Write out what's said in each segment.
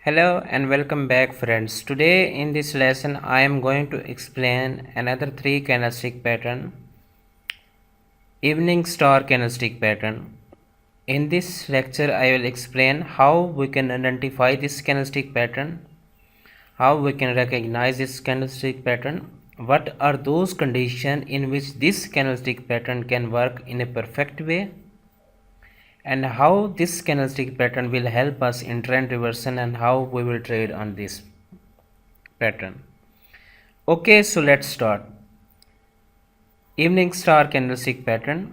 Hello and welcome back friends. Today in this lesson I am going to explain another three candlestick pattern, evening star candlestick pattern. In this lecture I will explain how we can identify this candlestick pattern, how we can recognize this candlestick pattern, what are those conditions in which this candlestick pattern can work in a perfect way, and how this candlestick pattern will help us in trend reversal and how we will trade on this pattern. Okay, so let's start. Evening star candlestick pattern.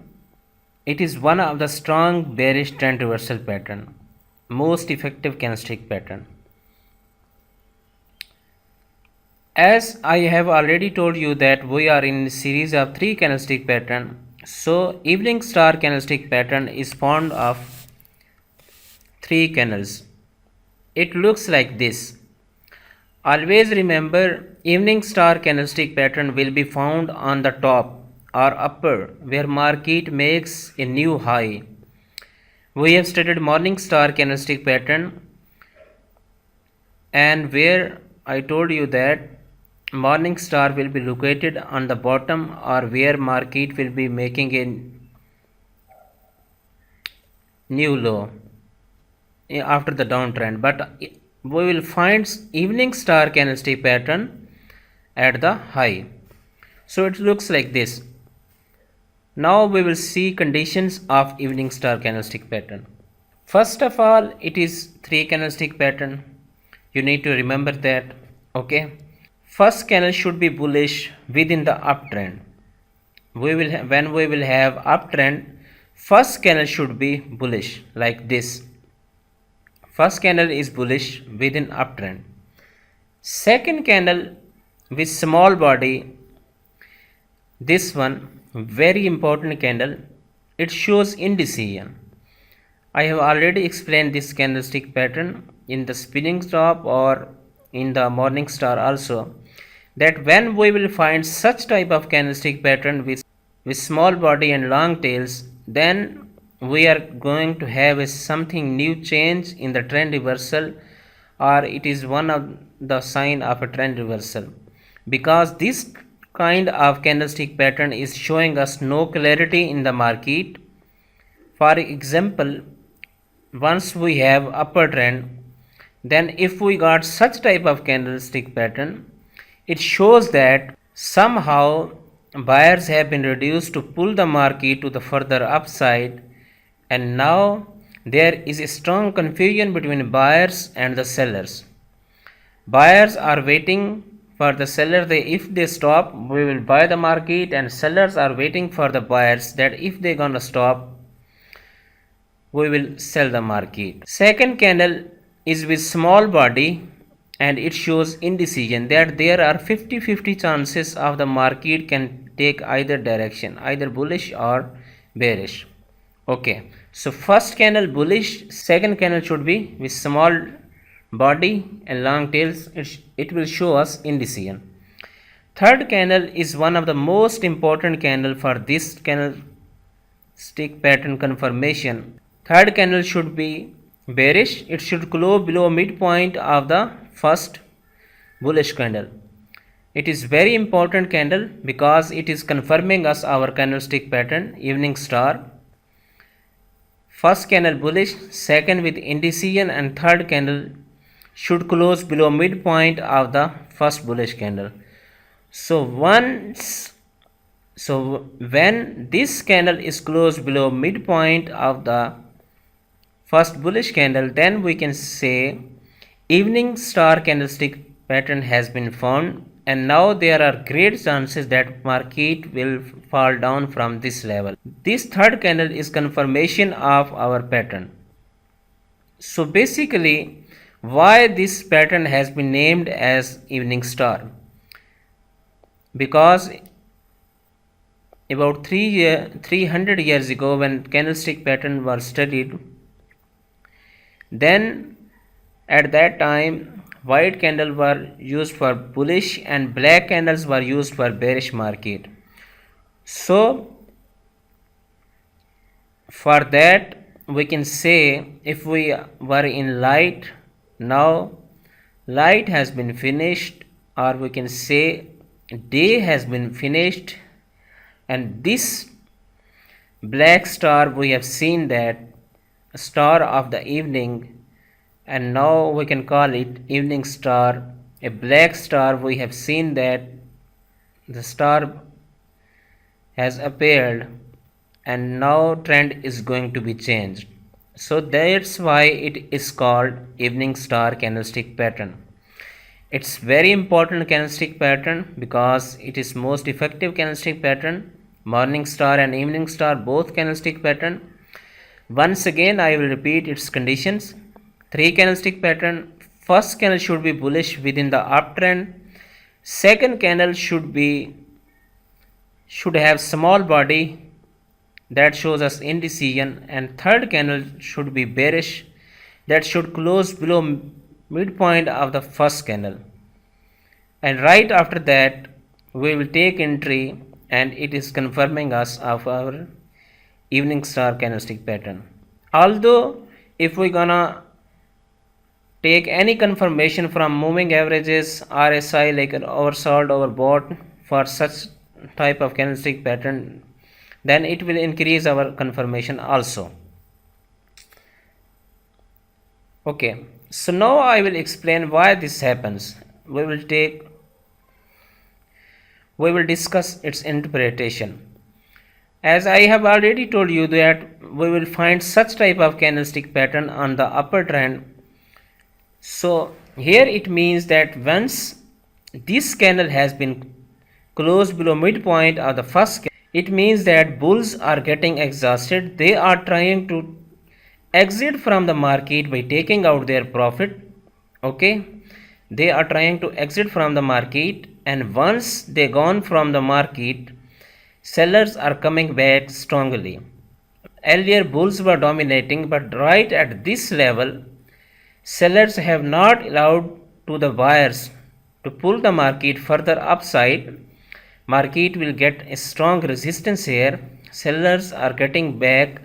It is one of the strong bearish trend reversal pattern, most effective candlestick pattern. As I have already told you that we are in a series of three candlestick pattern. So evening star candlestick pattern is formed of three candles. It looks like this. Always remember, evening star candlestick pattern will be found on the top or upper where market makes a new high. We have studied morning star candlestick pattern, and where I told you that morning star will be located on the bottom or where market will be making a new low after the downtrend, but we will find evening star candlestick pattern at the high. So it looks like this. Now we will see conditions of evening star candlestick pattern. First of all, it is three candlestick pattern. You need to remember that. Okay. First candle should be bullish within the uptrend. When we will have uptrend, first candle should be bullish like this. First candle is bullish within uptrend. Second candle with small body, this one very important candle, it shows indecision. I have already explained this candlestick pattern in the spinning top or in the morning star also, that when we will find such type of candlestick pattern with small body and long tails, then we are going to have a something new change in the trend reversal, or it is one of the sign of a trend reversal, because this kind of candlestick pattern is showing us no clarity in the market. For example, once we have upper trend, then if we got such type of candlestick pattern, it shows that somehow buyers have been reduced to pull the market to the further upside, and now there is a strong confusion between buyers and the sellers. Buyers are waiting for the seller, if they stop we will buy the market, and sellers are waiting for the buyers that if they gonna stop we will sell the market. Second candle is with small body and it shows indecision, that there are 50-50 chances of the market can take either direction, either bullish or bearish. Okay, so first candle bullish, second candle should be with small body and long tails, it will show us indecision. Third candle is one of the most important candle for this candlestick pattern confirmation. Third candle should be bearish, it should close below midpoint of the first bullish candle. It is very important candle because it is confirming us our candlestick pattern, evening star. First candle bullish, second with indecision, and third candle should close below midpoint of the first bullish candle. So when this candle is closed below midpoint of the first bullish candle, then we can say evening star candlestick pattern has been formed, and now there are great chances that market will fall down from this level. This third candle is confirmation of our pattern. So basically, why this pattern has been named as evening star? Because about 300 years ago, when candlestick pattern was studied, then at that time white candles were used for bullish and black candles were used for bearish market. So for that we can say, if we were in light, now light has been finished, or we can say day has been finished, and this black star, we have seen that star of the evening, and now we can call it evening star. A black star, we have seen that the star has appeared, and now trend is going to be changed. So that's why it is called evening star candlestick pattern. It's very important candlestick pattern because it is most effective candlestick pattern. Morning star and evening star both candlestick pattern. Once again I will repeat its conditions. 3 candlestick pattern. First candle should be bullish within the uptrend. Second candle should have small body that shows us indecision, and third candle should be bearish that should close below midpoint of the first candle, and right after that we will take entry, and it is confirming us of our evening star candlestick pattern. Although if we gonna take any confirmation from moving averages, RSI like an oversold overbought for such type of candlestick pattern, then it will increase our confirmation also. Okay, so now I will explain why this happens. We will discuss its interpretation. As I have already told you that we will find such type of candlestick pattern on the upper trend. So here it means that once this candle has been closed below midpoint of the first candle, it means that bulls are getting exhausted. They are trying to exit from the market by taking out their profit. Okay, they are trying to exit from the market, and once they gone from the market, sellers are coming back strongly. Earlier bulls were dominating, but right at this level sellers have not allowed to the buyers to pull the market further upside. Market will get a strong resistance here. Sellers are getting back,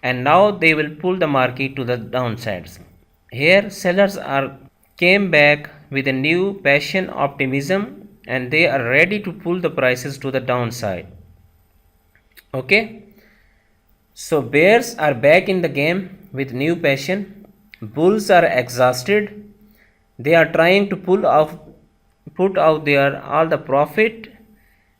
and now they will pull the market to the downsides. Here sellers are came back with a new passion, optimism, and they are ready to pull the prices to the downside. Okay, so bears are back in the game with new passion. Bulls are exhausted. They are trying to put out their all the profit,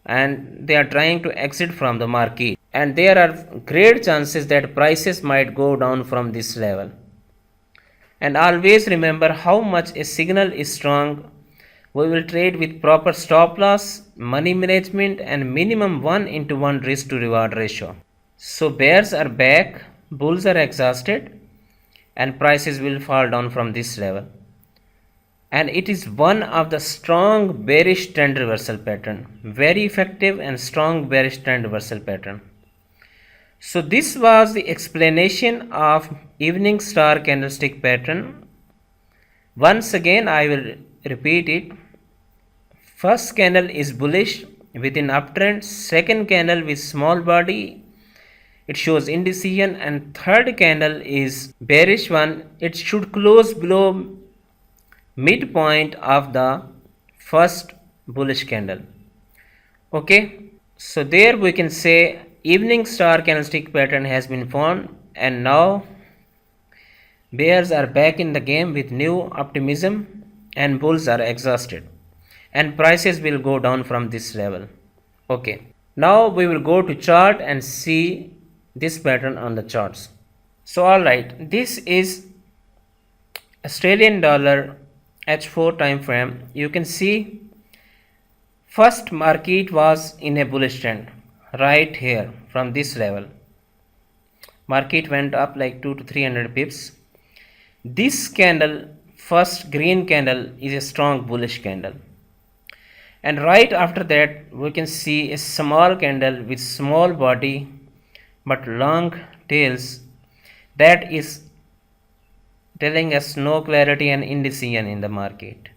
and they are trying to exit from the market, and there are great chances that prices might go down from this level. And always remember how much a signal is strong. We will trade with proper stop loss, money management, and minimum 1:1 risk to reward ratio. So bears are back, bulls are exhausted, and prices will fall down from this level. And it is one of the strong bearish trend reversal pattern, very effective and strong bearish trend reversal pattern. So this was the explanation of evening star candlestick pattern. Once again I will repeat it. First candle is bullish within uptrend, second candle with small body, it shows indecision, and third candle is bearish one. It should close below midpoint of the first bullish candle. Okay, so there we can say evening star candlestick pattern has been formed, and now bears are back in the game with new optimism, and bulls are exhausted, and prices will go down from this level. Okay, now we will go to chart and see this pattern on the charts. So alright, this is Australian dollar H4 time frame. You can see first market was in a bullish trend right here from this level. Market went up like 2 to 300 pips. This candle, first green candle, is a strong bullish candle, and right after that we can see a small candle with small body but long tails that is telling us no clarity and indecision in the market.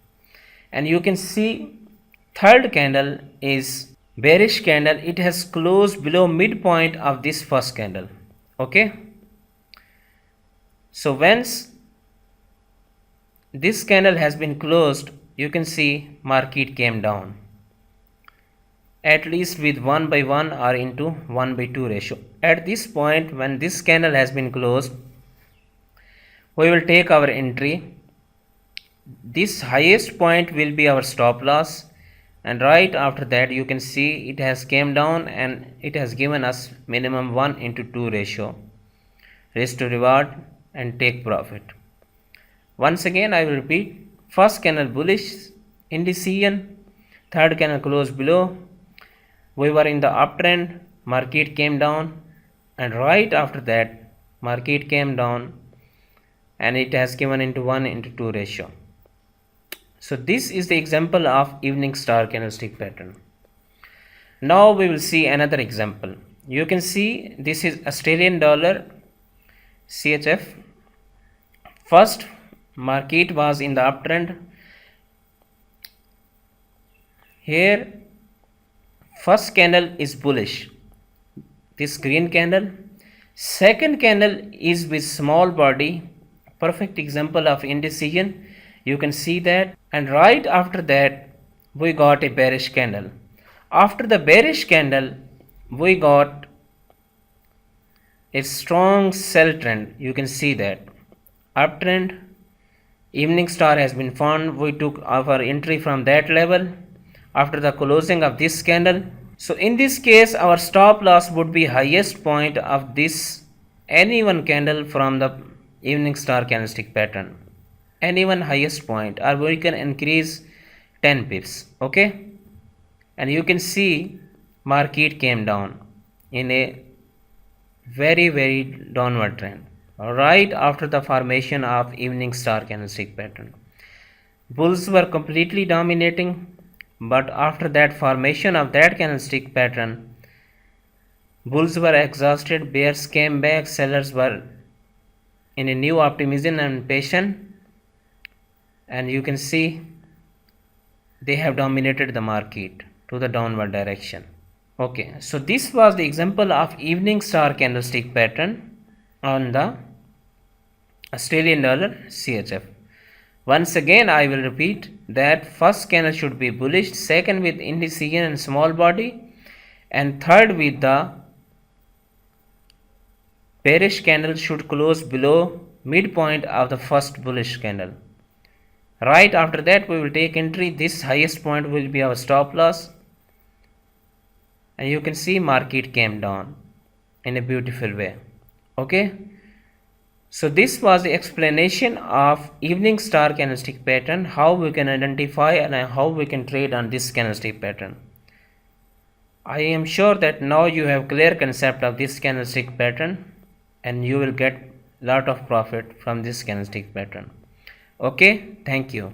And you can see third candle is bearish candle. It has closed below midpoint of this first candle. Okay, so once this candle has been closed, you can see market came down, at least with 1 by 1 or into 1 by 2 ratio. At this point, when this candle has been closed, we will take our entry. This highest point will be our stop loss, and right after that you can see it has came down and it has given us minimum 1 into 2 ratio, risk to reward, and take profit. Once again I will repeat, first candle bullish indecision, third candle close below, we were in the uptrend, market came down, and right after that market came down and it has given into 1 into 2 ratio. So this is the example of evening star candlestick pattern. Now we will see another example. You can see this is Australian dollar CHF. First market was in the uptrend. Here first candle is bullish, this green candle. Second candle is with small body, perfect example of indecision, you can see that. And right after that we got a bearish candle. After the bearish candle we got a strong sell trend, you can see that. Uptrend, evening star has been formed, we took our entry from that level after the closing of this candle. So in this case our stop loss would be highest point of this any one candle from the evening star candlestick pattern, any one highest point, or we can increase 10 pips. Okay, and you can see market came down in a very downward trend right after the formation of evening star candlestick pattern. Bulls were completely dominating, but after that formation of that candlestick pattern, bulls were exhausted, bears came back, sellers were in a new optimism and patience, and you can see they have dominated the market to the downward direction. Okay, so this was the example of evening star candlestick pattern on the Australian dollar CHF. Once again I will repeat that first candle should be bullish, second with indecision and small body, and third with the bearish candle should close below midpoint of the first bullish candle. Right after that we will take entry, this highest point will be our stop loss, and you can see market came down in a beautiful way. Okay, so this was the explanation of evening star candlestick pattern, how we can identify and how we can trade on this candlestick pattern. I am sure that now you have clear concept of this candlestick pattern and you will get lot of profit from this candlestick pattern. Okay, thank you.